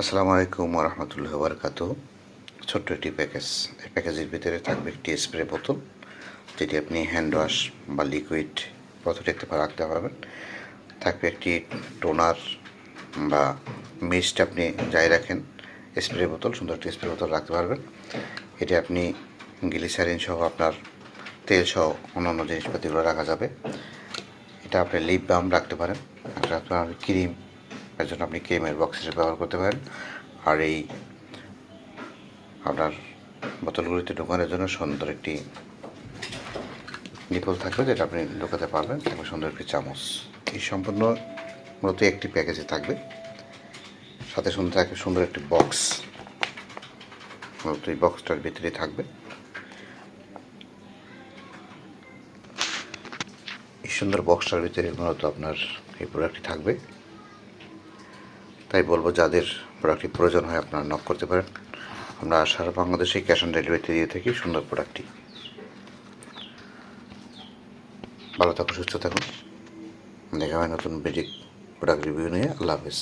আসসালামু আলাইকুম রহমতুল্লাহ বারকাতু। ছোট্ট একটি প্যাকেজ। এই প্যাকেজের ভিতরে থাকবে একটি স্প্রে বোতল, যেটি আপনি হ্যান্ড ওয়াশ বা লিকুইড বোতলে রাখতে পারবেন। থাকবে একটি টোনার বা মিস্ট, আপনি যাই রাখেন স্প্রে বোতল, সুন্দর একটি স্প্রে বোতল রাখতে পারবেন। এটি আপনি গ্লিসারিন সহ আপনার তেল সহ অন্যান্য জিনিসপাতিগুলো রাখা যাবে। এটা আপনি লিপ বাম রাখতে পারেন, আপনার ক্রিম, এর জন্য আপনি ক্রিমের বক্স হিসেবে ব্যবহার করতে পারেন। আর এই আপনার বোতলগুলিতে ঢোকানোর জন্য সুন্দর একটি নিপল থাকবে, যেটা আপনি ঢোকাতে পারবেন। থাকবে সুন্দর একটি চামচ। এই সম্পূর্ণ মূলত একটি প্যাকেজে থাকবে, সাথে সুন্দর থাকবে সুন্দর একটি বক্স। মূলত এই বক্সটার ভিতরে থাকবে এই সুন্দর বক্সটার ভিতরে মূলত আপনার এই প্রোডাক্টটি থাকবে। তাই বলবো, যাদের প্রোডাক্টটি প্রয়োজন হয় আপনারা নক করতে পারেন। আমরা সারা বাংলাদেশে ক্যাশ অন ডেলিভারিতে দিয়ে থাকি সুন্দর প্রোডাক্টটি। ভালো থাকুন, সুস্থ থাকুন। দেখা হয় নতুন বেডিক প্রোডাক্ট রিভিউ নিয়ে। আল্লাহ হাফেজ।